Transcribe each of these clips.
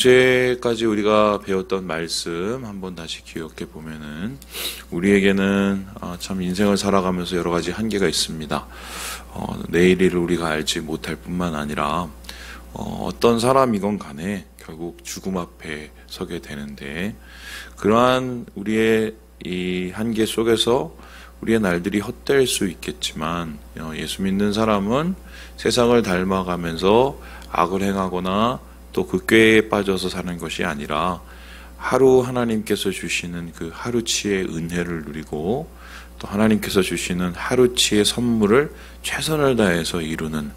어제까지 우리가 배웠던 말씀 한번 다시 기억해 보면은 우리에게는 참 인생을 살아가면서 여러 가지 한계가 있습니다. 내일을 우리가 알지 못할 뿐만 아니라 어떤 사람이건 간에 결국 죽음 앞에 서게 되는데, 그러한 우리의 이 한계 속에서 우리의 날들이 헛될 수 있겠지만, 예수 믿는 사람은 세상을 닮아가면서 악을 행하거나 또 그 꾀에 빠져서 사는 것이 아니라 하루 하나님께서 주시는 그 하루치의 은혜를 누리고 또 하나님께서 주시는 하루치의 선물을 최선을 다해서 이루는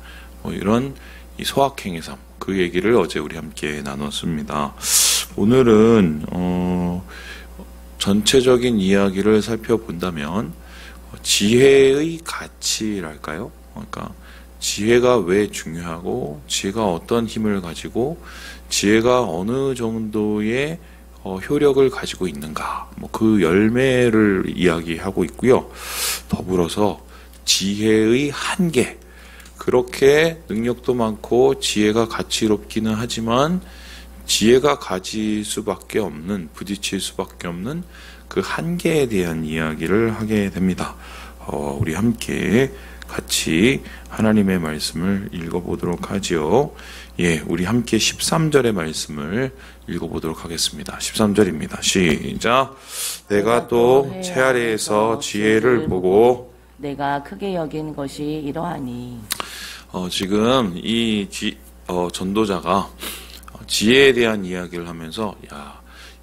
이런 이 소확행의 삶, 그 얘기를 어제 우리 함께 나눴습니다. 오늘은 전체적인 이야기를 살펴본다면 지혜의 가치랄까요? 그러니까 지혜가 왜 중요하고 지혜가 어떤 힘을 가지고 지혜가 어느 정도의 효력을 가지고 있는가, 그 열매를 이야기하고 있고요. 더불어서 지혜의 한계, 그렇게 능력도 많고 지혜가 가치롭기는 하지만 지혜가 가질 수밖에 없는, 부딪힐 수밖에 없는 그 한계에 대한 이야기를 하게 됩니다. 우리 함께 같이 하나님의 말씀을 읽어보도록 하지요. 예, 우리 함께 13절의 말씀을 읽어보도록 하겠습니다. 13절입니다. 시작. 내가 또 채아래에서 지혜를 보고 내가 크게 여긴 것이 이러하니. 지금 이 전도자가 지혜에 대한 이야기를 하면서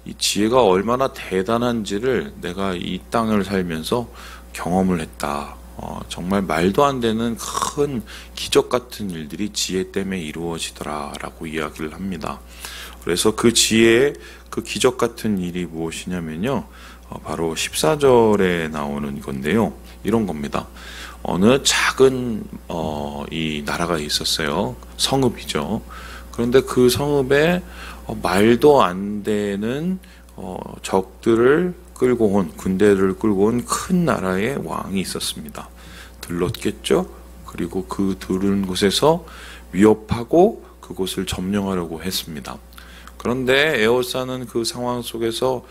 이 지혜가 얼마나 대단한지를 내가 이 땅을 살면서 경험을 했다. 정말 말도 안 되는 큰 기적 같은 일들이 지혜 때문에 이루어지더라라고 이야기를 합니다. 그래서 그 지혜의 그 기적 같은 일이 무엇이냐면요, 바로 14절에 나오는 건데요. 이런 겁니다. 어느 작은 이 나라가 있었어요. 성읍이죠. 그런데 그 성읍에 말도 안 되는 적들을 끌고 온, 군대를 끌고 온 큰 나라의 왕이 있었습니다. 들렀겠죠? 그리고 그 들은 곳에서 위협하고 그곳을 점령하려고 했습니다. 그런데 에호사는 그 상황 속에서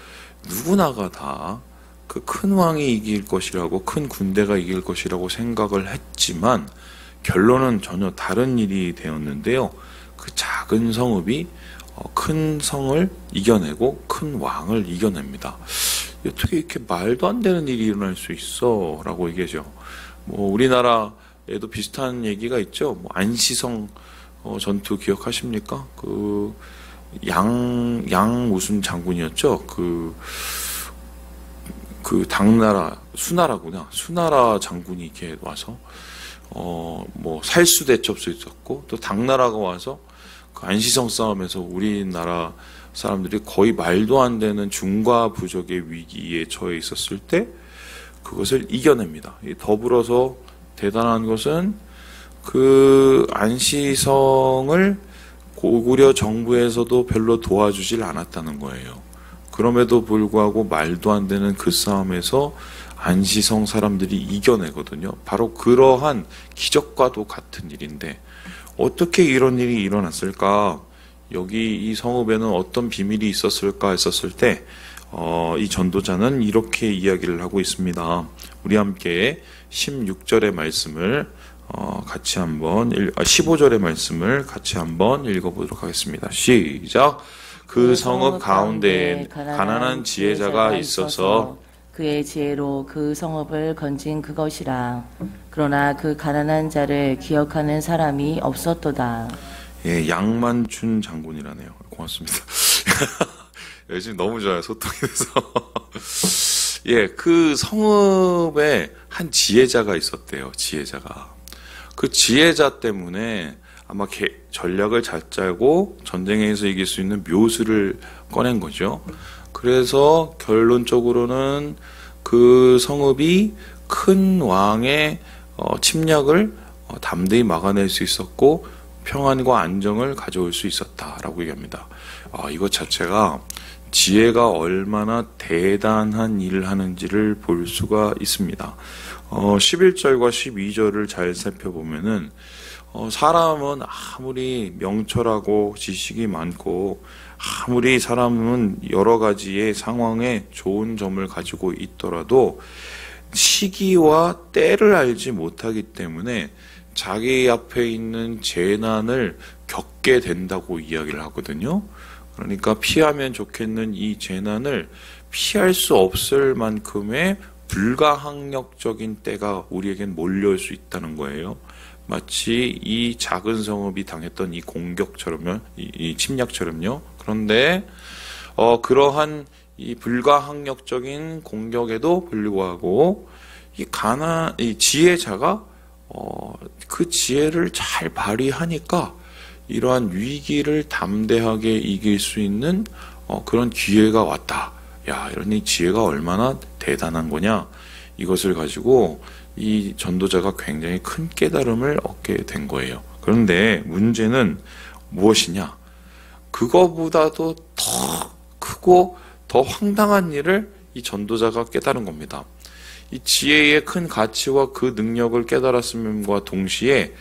누구나가 다 그 큰 왕이 이길 것이라고, 큰 군대가 이길 것이라고 생각을 했지만 결론은 전혀 다른 일이 되었는데요. 그 작은 성읍이 큰 성을 이겨내고 큰 왕을 이겨냅니다. 어떻게 이렇게 말도 안 되는 일이 일어날 수 있어? 라고 얘기하죠. 우리나라에도 비슷한 얘기가 있죠. 안시성 전투 기억하십니까? 양 무슨 장군이었죠? 당나라, 수나라 장군이 이렇게 와서, 살수대첩도 있었고, 또 당나라가 와서 그 안시성 싸움에서 우리나라 사람들이 거의 말도 안 되는 중과 부족의 위기에 처해 있었을 때 그것을 이겨냅니다. 더불어서 대단한 것은 그 안시성을 고구려 정부에서도 별로 도와주질 않았다는 거예요. 그럼에도 불구하고 말도 안 되는 그 싸움에서 안시성 사람들이 이겨내거든요. 바로 그러한 기적과도 같은 일인데 어떻게 이런 일이 일어났을까? 여기 이 성읍에는 어떤 비밀이 있었을까 했었을 때 이 전도자는 이렇게 이야기를 하고 있습니다. 우리 함께 16절의 말씀을 같이 한번 15절의 말씀을 같이 한번 읽어보도록 하겠습니다. 시작. 그 성읍 가운데에 가난한 지혜자가 있어서 그의 지혜로 그 성읍을 건진 그것이라. 그러나 그 가난한 자를 기억하는 사람이 없었도다. 예, 양만춘 장군이라네요. 고맙습니다. 요즘 너무 좋아요, 소통이 돼서. 예, 그 성읍에 한 지혜자가 있었대요, 지혜자가. 그 지혜자 때문에 아마 전략을 잘 짜고 전쟁에서 이길 수 있는 묘수를 꺼낸 거죠. 그래서 결론적으로는 그 성읍이 큰 왕의 침략을 담대히 막아낼 수 있었고 평안과 안정을 가져올 수 있었다라고 얘기합니다. 이것 자체가 지혜가 얼마나 대단한 일을 하는지를 볼 수가 있습니다. 11절과 12절을 잘 살펴보면은 사람은 아무리 명철하고 지식이 많고 아무리 사람은 여러 가지의 상황에 좋은 점을 가지고 있더라도 시기와 때를 알지 못하기 때문에 자기 앞에 있는 재난을 겪게 된다고 이야기를 하거든요. 그러니까 피하면 좋겠는 이 재난을 피할 수 없을 만큼의 불가항력적인 때가 우리에겐 몰려올 수 있다는 거예요. 마치 이 작은 성읍이 당했던 이 공격처럼요, 이 침략처럼요. 그런데 그러한 이 불가항력적인 공격에도 불구하고 이 지혜자가 그 지혜를 잘 발휘하니까 이러한 위기를 담대하게 이길 수 있는 그런 기회가 왔다. 야, 이런 이 지혜가 얼마나 대단한 거냐. 이것을 가지고 이 전도자가 굉장히 큰 깨달음을 얻게 된 거예요. 그런데 문제는 무엇이냐? 그거보다도 더 크고 더 황당한 일을 이 전도자가 깨달은 겁니다. 이 지혜의 큰 가치와 그 능력을 깨달았음과 동시에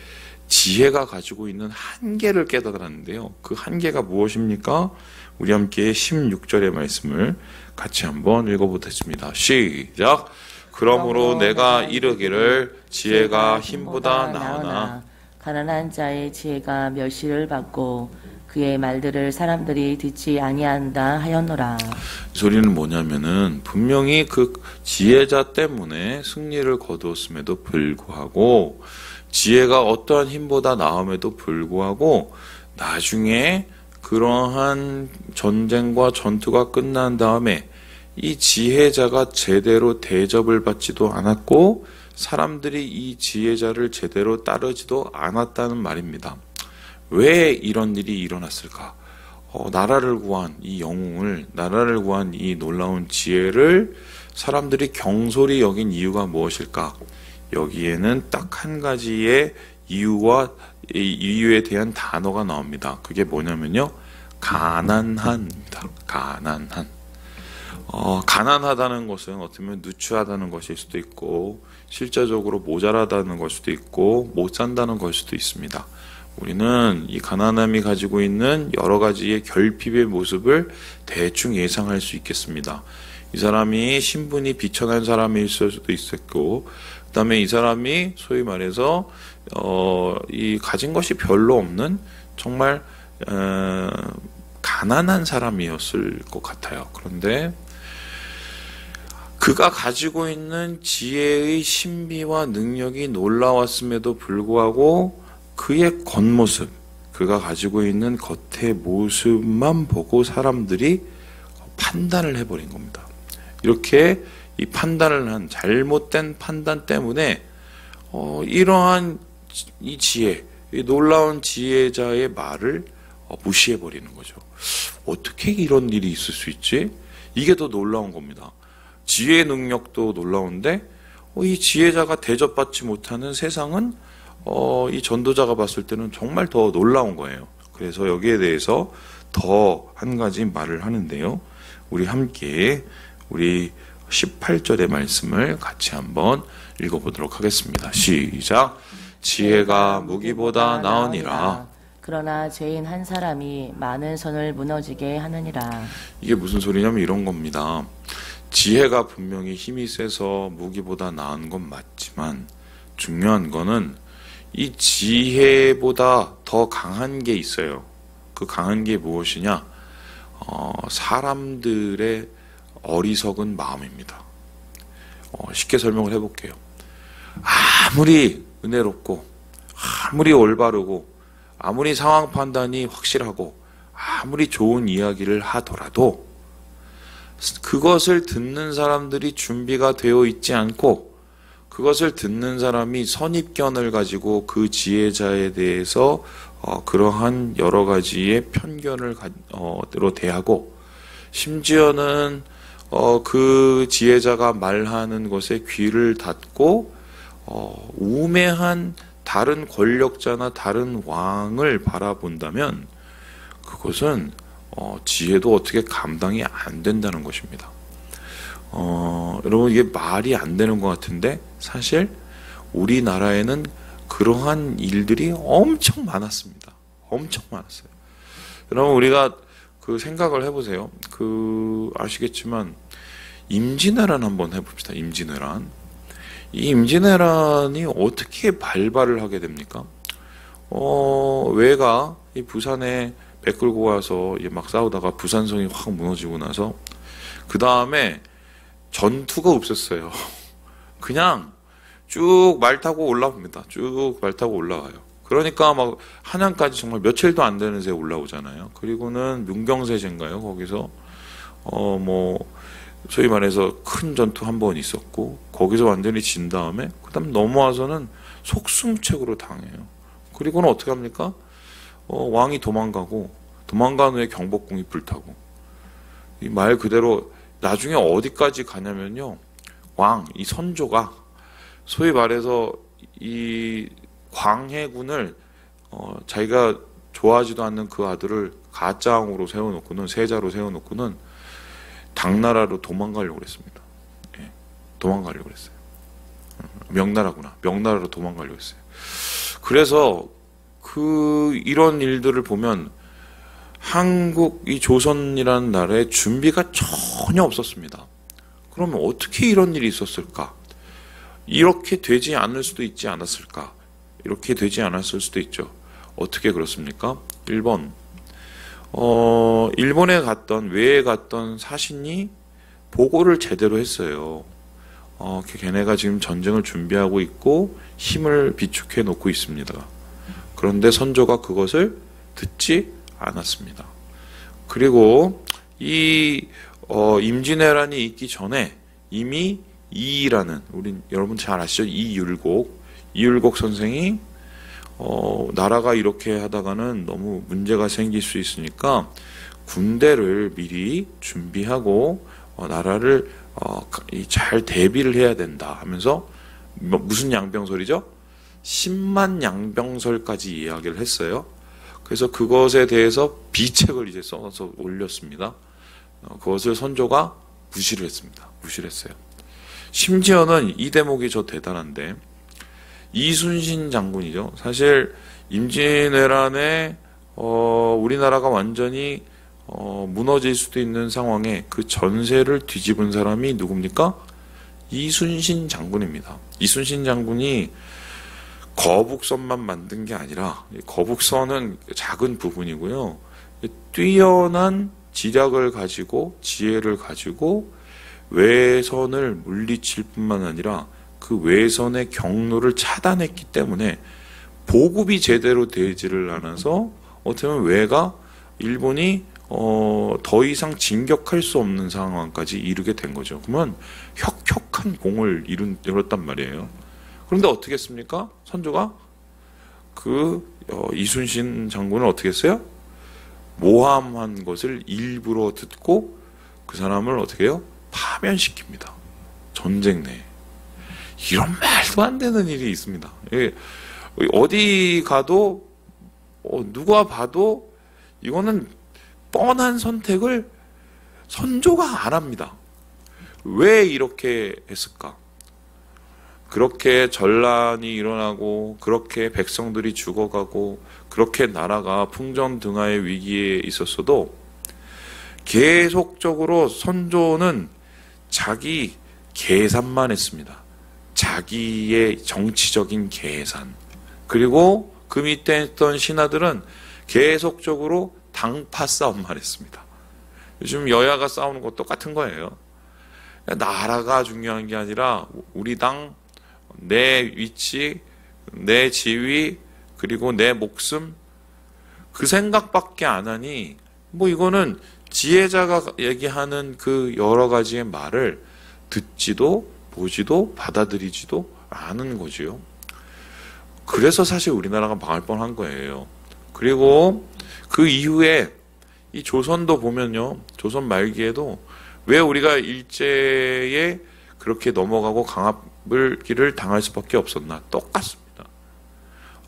지혜가 가지고 있는 한계를 깨달았는데요. 그 한계가 무엇입니까? 우리 함께 16절의 말씀을 같이 한번 읽어보겠습니다. 시작! 그러므로 내가 이르기를 지혜가 힘보다 나으나 가난한 자의 지혜가 멸시를 받고 그의 말들을 사람들이 듣지 아니한다 하였노라. 이 소리는 뭐냐면은 분명히 그 지혜자 때문에 승리를 거두었음에도 불구하고 지혜가 어떠한 힘보다 나음에도 불구하고 나중에 그러한 전쟁과 전투가 끝난 다음에 이 지혜자가 제대로 대접을 받지도 않았고 사람들이 이 지혜자를 제대로 따르지도 않았다는 말입니다. 왜 이런 일이 일어났을까? 나라를 구한 이 영웅을, 나라를 구한 이 놀라운 지혜를 사람들이 경솔히 여긴 이유가 무엇일까? 여기에는 딱 한 가지의 이유에 대한 단어가 나옵니다. 그게 뭐냐면요. 가난한입니다. 가난한. 가난하다는 것은 어떻게 보면 누추하다는 것일 수도 있고 실제적으로 모자라다는 걸 수도 있고 못 산다는 걸 수도 있습니다. 우리는 이 가난함이 가지고 있는 여러 가지의 결핍의 모습을 대충 예상할 수 있겠습니다. 이 사람이 신분이 비천한 사람일 수도 있었고 그 다음에 이 사람이 소위 말해서 이 가진 것이 별로 없는 정말 가난한 사람이었을 것 같아요. 그런데 그가 가지고 있는 지혜의 신비와 능력이 놀라웠음에도 불구하고 그의 겉모습, 그가 가지고 있는 겉의 모습만 보고 사람들이 판단을 해버린 겁니다. 이렇게 이 판단을 한 잘못된 판단 때문에 이러한 이 지혜, 이 놀라운 지혜자의 말을 무시해버리는 거죠. 어떻게 이런 일이 있을 수 있지? 이게 더 놀라운 겁니다. 지혜의 능력도 놀라운데 이 지혜자가 대접받지 못하는 세상은 이 전도자가 봤을 때는 정말 더 놀라운 거예요. 그래서 여기에 대해서 더 한 가지 말을 하는데요. 우리 함께 우리 18절의 말씀을 같이 한번 읽어보도록 하겠습니다. 시작! 지혜가 무기보다 나으니라. 그러나 죄인 한 사람이 많은 선을 무너지게 하느니라. 이게 무슨 소리냐면 이런 겁니다. 지혜가 분명히 힘이 세서 무기보다 나은 건 맞지만 중요한 거는 이 지혜보다 더 강한 게 있어요. 그 강한 게 무엇이냐? 사람들의 어리석은 마음입니다. 쉽게 설명을 해볼게요. 아무리 은혜롭고 아무리 올바르고 아무리 상황 판단이 확실하고 아무리 좋은 이야기를 하더라도 그것을 듣는 사람들이 준비가 되어 있지 않고 그것을 듣는 사람이 선입견을 가지고 그 지혜자에 대해서 그러한 여러 가지의 편견을 로 대하고 심지어는 그 지혜자가 말하는 것에 귀를 닫고 우매한 다른 권력자나 다른 왕을 바라본다면 그것은 지혜도 어떻게 감당이 안 된다는 것입니다. 여러분 이게 말이 안 되는 것 같은데 사실 우리나라에는 그러한 일들이 엄청 많았습니다. 엄청 많았어요. 여러분 우리가 그 생각을 해보세요. 아시겠지만 임진왜란 한번 해봅시다. 임진왜란. 이 임진왜란이 어떻게 발발을 하게 됩니까? 왜가 이 부산에 배 끌고 와서 막 싸우다가 부산성이 확 무너지고 나서 그 다음에 전투가 없었어요. 그냥 쭉 말 타고 올라옵니다. 쭉 말 타고 올라와요. 그러니까 막 한양까지 정말 며칠도 안 되는 새 올라오잖아요. 그리고는 문경세제인가요? 거기서 소위 말해서 큰 전투 한 번 있었고 거기서 완전히 진 다음에 그다음 넘어와서는 속수무책으로 당해요. 그리고는 어떻게 합니까? 왕이 도망가고 도망간 후에 경복궁이 불타고 이 말 그대로 나중에 어디까지 가냐면요. 이 선조가 소위 말해서 이 광해군을 자기가 좋아하지도 않는 그 아들을 가짜왕으로 세워놓고는 세자로 세워놓고는 당나라로 도망가려고 했습니다. 예, 도망가려고 했어요. 명나라구나. 명나라로 도망가려고 했어요. 그래서 이런 일들을 보면 한국 이 조선이라는 나라에 준비가 전혀 없었습니다. 그러면 어떻게 이런 일이 있었을까? 이렇게 되지 않을 수도 있지 않았을까? 이렇게 되지 않았을 수도 있죠. 어떻게 그렇습니까? 1번 일본에 갔던 외에 갔던 사신이 보고를 제대로 했어요. 걔네가 지금 전쟁을 준비하고 있고 힘을 비축해 놓고 있습니다. 그런데 선조가 그것을 듣지 않았습니다. 그리고 이 임진왜란이 있기 전에 이미 이라는 여러분 잘 아시죠? 이율곡 선생이 나라가 이렇게 하다가는 너무 문제가 생길 수 있으니까 군대를 미리 준비하고 나라를 잘 대비를 해야 된다 하면서 무슨 양병설이죠? 10만 양병설까지 이야기를 했어요. 그래서 그것에 대해서 비책을 이제 써서 올렸습니다. 그것을 선조가 무시를 했습니다. 무시를 했어요. 심지어는 이 대목이 저 대단한데 이순신 장군이죠. 사실 임진왜란에 우리나라가 완전히 무너질 수도 있는 상황에 그 전세를 뒤집은 사람이 누굽니까? 이순신 장군입니다. 이순신 장군이 거북선만 만든 게 아니라 거북선은 작은 부분이고요. 뛰어난 지략을 가지고 지혜를 가지고 외선을 물리칠 뿐만 아니라 그 외선의 경로를 차단했기 때문에 보급이 제대로 되지를 않아서 어떻게 보면 외가 일본이 더 이상 진격할 수 없는 상황까지 이르게 된 거죠. 그러면 혁혁한 공을 이뤘단 말이에요. 그런데 어떻게 했습니까? 선조가 이순신 장군을 어떻게 했어요? 모함한 것을 일부러 듣고 그 사람을 어떻게 해요? 파면시킵니다. 전쟁 내에. 이런 말도 안 되는 일이 있습니다. 어디 가도 누가 봐도 이거는 뻔한 선택을 선조가 안 합니다. 왜 이렇게 했을까? 그렇게 전란이 일어나고 그렇게 백성들이 죽어가고 그렇게 나라가 풍전등화의 위기에 있었어도 계속적으로 선조는 자기 계산만 했습니다. 자기의 정치적인 계산. 그리고 그 밑에 있던 신하들은 계속적으로 당파 싸움만 했습니다. 요즘 여야가 싸우는 것 똑같은 거예요. 나라가 중요한 게 아니라 우리 당, 내 위치, 내 지위, 그리고 내 목숨, 그 생각밖에 안 하니 이거는 지혜자가 얘기하는 그 여러 가지의 말을 듣지도 보지도 받아들이지도 않은 거지요. 그래서 사실 우리나라가 망할 뻔한 거예요. 그리고 그 이후에 이 조선도 보면요. 조선 말기에도 왜 우리가 일제에 그렇게 넘어가고 강압을 당할 수밖에 없었나? 똑같습니다.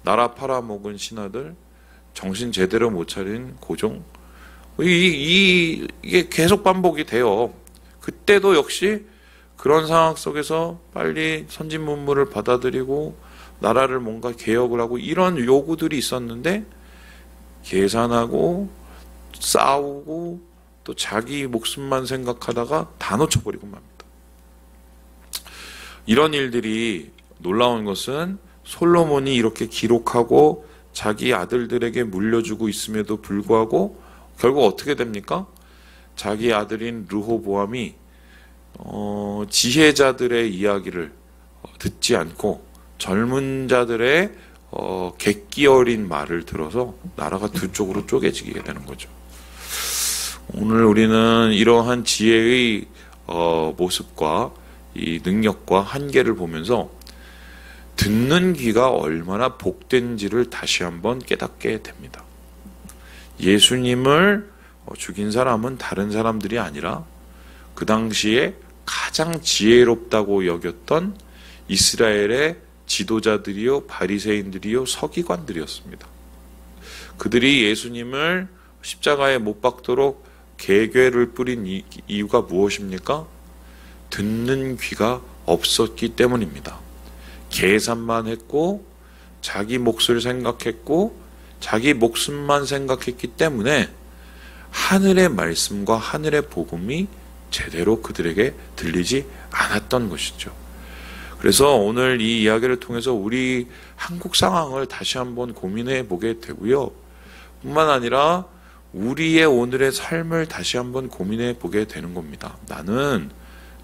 나라 팔아먹은 신하들, 정신 제대로 못 차린 고종, 이게 계속 반복이 돼요. 그때도 역시 그런 상황 속에서 빨리 선진 문물을 받아들이고 나라를 뭔가 개혁을 하고 이런 요구들이 있었는데 계산하고 싸우고 또 자기 목숨만 생각하다가 다 놓쳐버리고 맙니다. 이런 일들이 놀라운 것은 솔로몬이 이렇게 기록하고 자기 아들들에게 물려주고 있음에도 불구하고 결국 어떻게 됩니까? 자기 아들인 르호보암이 지혜자들의 이야기를 듣지 않고 젊은 자들의 객기 어린 말을 들어서 나라가 두 쪽으로 쪼개지게 되는 거죠. 오늘 우리는 이러한 지혜의 모습과 이 능력과 한계를 보면서 듣는 귀가 얼마나 복된지를 다시 한번 깨닫게 됩니다. 예수님을 죽인 사람은 다른 사람들이 아니라 그 당시에 가장 지혜롭다고 여겼던 이스라엘의 지도자들이요, 바리새인들이요, 서기관들이었습니다. 그들이 예수님을 십자가에 못 박도록 개궤를 뿌린 이유가 무엇입니까? 듣는 귀가 없었기 때문입니다. 계산만 했고 자기 몫을 생각했고 자기 목숨만 생각했기 때문에 하늘의 말씀과 하늘의 복음이 제대로 그들에게 들리지 않았던 것이죠. 그래서 오늘 이 이야기를 통해서 우리 한국 상황을 다시 한번 고민해 보게 되고요. 뿐만 아니라 우리의 오늘의 삶을 다시 한번 고민해 보게 되는 겁니다. 나는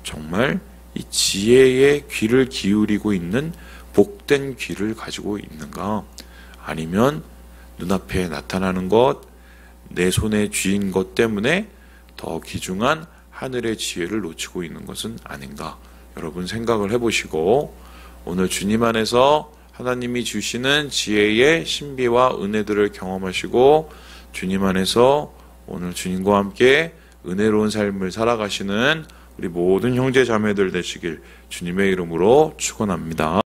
정말 이 지혜의 귀를 기울이고 있는 복된 귀를 가지고 있는가? 아니면 눈앞에 나타나는 것, 내 손에 쥐인 것 때문에 더 귀중한 하늘의 지혜를 놓치고 있는 것은 아닌가? 여러분 생각을 해보시고 오늘 주님 안에서 하나님이 주시는 지혜의 신비와 은혜들을 경험하시고 주님 안에서 오늘 주님과 함께 은혜로운 삶을 살아가시는 우리 모든 형제 자매들 되시길 주님의 이름으로 축원합니다.